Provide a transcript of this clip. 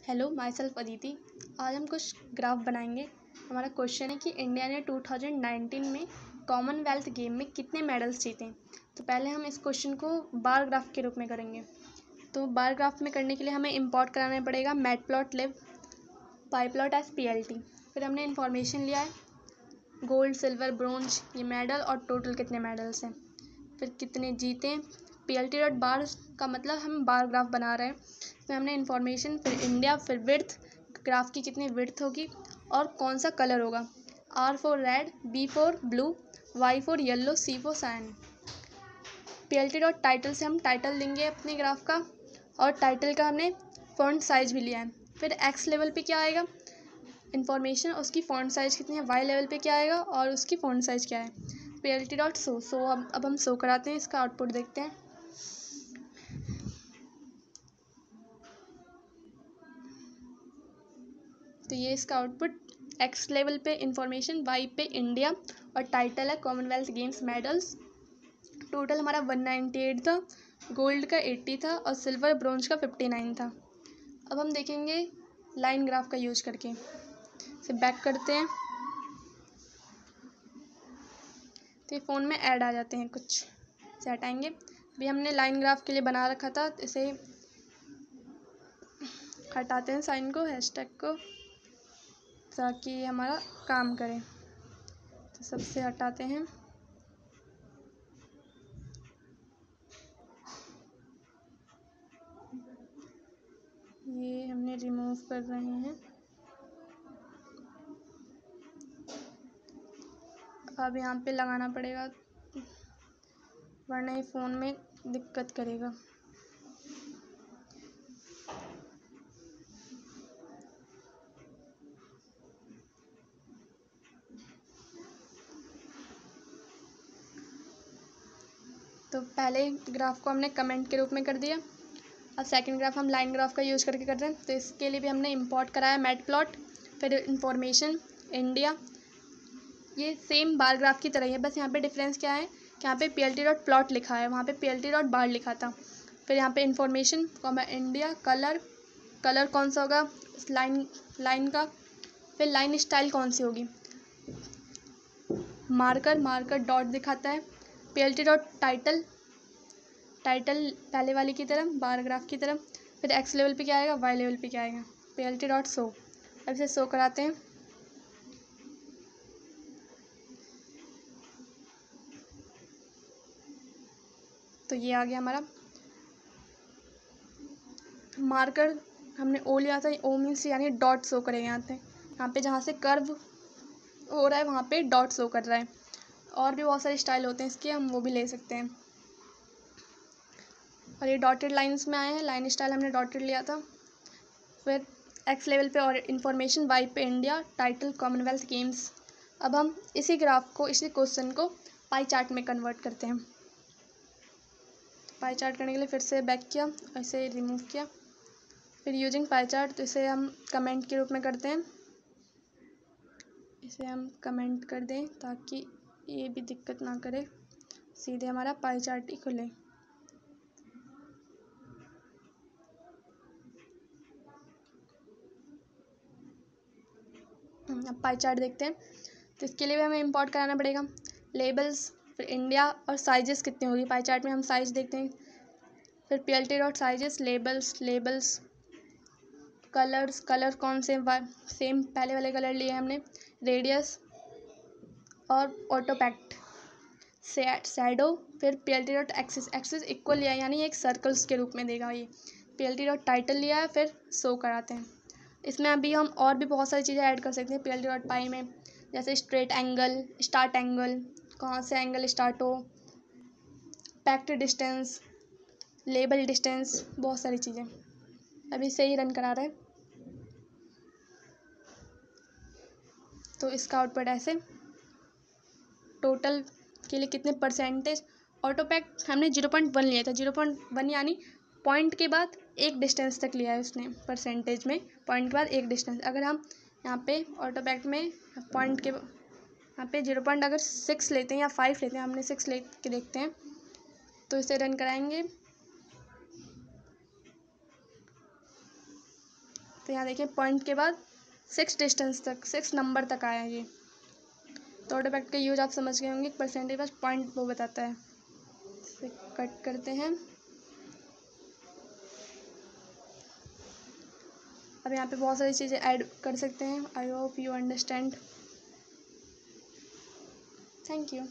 Hello my self Aditi. आज हम कुछ ग्राफ बनाएंगे। हमारा क्वेश्चन है कि इंडिया ने 2019 में कॉमनवेल्थ गेम में कितने मेडल्स जीते। तो पहले हम इस क्वेश्चन को बार ग्राफ के रूप में करेंगे। तो बार ग्राफ में करने के लिए हमें इंपोर्ट कराना पड़ेगा मैटप्लॉटलिब, पाईप्लॉट एस PLT। फिर हमने इन्फॉर्मेशन लिया है गोल्ड, सिल्वर, ब्रोंज, ये मेडल और टोटल कितने मेडल्स हैं, फिर कितने जीते। PLT डॉट बार का मतलब हम बार ग्राफ बना रहे हैं। फिर हमने इन्फॉर्मेशन, फिर इंडिया, फिर विड्थ, ग्राफ की कितनी विड्थ होगी और कौन सा कलर होगा। R for red, B for blue, Y for yellow, C for cyan. PLT dot title से हम टाइटल देंगे अपने ग्राफ का, और टाइटल का हमने फॉन्ट साइज भी लिया है। फिर X लेवल पे क्या आएगा इन्फॉर्मेशन, उसकी फॉन्ट साइज कितनी है। Y लेवल पे क्या आएगा और उसकी फॉन्ट साइज क्या है। PLT डॉट शो अब हम शो कराते हैं, इसका आउटपुट देखते हैं। तो ये इसका आउटपुट X लेवल पे इन्फॉर्मेशन, Y पे इंडिया और टाइटल है कॉमनवेल्थ गेम्स मेडल्स। टोटल हमारा 198 था, गोल्ड का 80 था और सिल्वर ब्रोंज का 59 था। अब हम देखेंगे लाइन ग्राफ का यूज करके। इसे बैक करते हैं तो ये फ़ोन में ऐड आ जाते हैं, कुछ से हटाएंगे। अभी हमने लाइन ग्राफ के लिए बना रखा था, तो इसे हटाते हैं साइन को, हैशटैग को, ताकि हमारा काम करे। तो सबसे हटाते हैं। ये हमने रिमूव कर रहे हैं। अब यहाँ पे लगाना पड़ेगा, वरना ये फ़ोन में दिक्कत करेगा। तो पहले ग्राफ को हमने कमेंट के रूप में कर दिया, अब सेकंड ग्राफ हम लाइन ग्राफ का यूज़ करके कर रहे हैं। तो इसके लिए भी हमने इंपोर्ट कराया मैटप्लॉट, फिर इन्फॉर्मेशन, इंडिया। ये सेम बार ग्राफ की तरह ही है, बस यहाँ पे डिफरेंस क्या है कि यहाँ पे PLT डॉट प्लॉट लिखा है, वहाँ पे PLT डॉट बार लिखा था। फिर यहाँ पे इन्फॉर्मेशन, इंडिया, कलर कौन सा होगा इस लाइन का, फिर लाइन स्टाइल कौन सी होगी। मार्कर डॉट दिखाता है। PLT डॉट टाइटल पहले वाली की तरह, बार ग्राफ की तरह। फिर X लेवल पे क्या आएगा, Y लेवल पे क्या आएगा। PLT डॉट शो, अब इसे शो कराते हैं। तो ये आ गया हमारा मार्कर, हमने O लिया था। O मीन्स यानी डॉट शो करेगा यहाँ पे जहाँ से कर्व हो रहा है वहाँ पे डॉट शो कर रहा है। और भी बहुत सारे स्टाइल होते हैं इसके, हम वो भी ले सकते हैं। और ये डॉटेड लाइंस में आए हैं, लाइन स्टाइल हमने डॉटेड लिया था। फिर X लेवल पे और इन्फॉर्मेशन, Y पे इंडिया, टाइटल कॉमनवेल्थ गेम्स। अब हम इसी ग्राफ को, इसी क्वेश्चन को पाई चार्ट में कन्वर्ट करते हैं। पाई चार्ट करने के लिए फिर से बैक किया, ऐसे रिमूव किया, फिर यूजिंग पाई चार्ट। तो इसे हम कमेंट के रूप में करते हैं, इसे हम कमेंट कर दें ताकि ये भी दिक्कत ना करे, सीधे हमारा पाई चार्ट ही खुले। अब पाई चार्ट देखते हैं। तो इसके लिए भी हमें इंपोर्ट कराना पड़ेगा लेबल्स, फिर इंडिया और साइजेस कितनी होगी। पाई चार्ट में हम साइज देखते हैं, फिर PLT dot sizes, labels, colour कौन से, सेम पहले वाले कलर लिए हमने, रेडियस और ऑटोपैक्ट, शैडो। फिर PLT डॉट एक्सिस इक्वल लिया है, यानी एक सर्कल्स के रूप में देगा ये। PLT डॉट टाइटल लिया है, फिर शो कराते हैं। इसमें अभी हम और भी बहुत सारी चीज़ें ऐड कर सकते हैं PLT डॉट पाई में, जैसे स्ट्रेट एंगल, स्टार्ट एंगल, कहाँ से एंगल स्टार्ट हो, पैक्ट डिस्टेंस, लेबल डिस्टेंस, बहुत सारी चीज़ें। अभी से ही रन करा रहे हैं। तो इसका आउटपुट ऐसे, टोटल के लिए कितने परसेंटेज। ऑटोपैक्ट हमने 0.1 लिया था, 0.1 यानी पॉइंट के बाद एक डिस्टेंस तक लिया है उसने परसेंटेज में, पॉइंट के बाद एक डिस्टेंस। अगर हम यहाँ पे ऑटोपैक्ट में पॉइंट के यहाँ पे 0.6 लेते हैं या 5 लेते हैं, हमने 6 ले के देखते हैं। तो इसे रन कराएंगे तो यहाँ देखिए पॉइंट के बाद 6 नंबर तक आया ये। तो ऑटो फैक्टर का यूज आप समझ गए होंगे, परसेंटेज बस पॉइंट वो बताता है। इसे कट करते हैं। अब यहाँ पे बहुत सारी चीज़ें ऐड कर सकते हैं। I hope you understand. Thank you.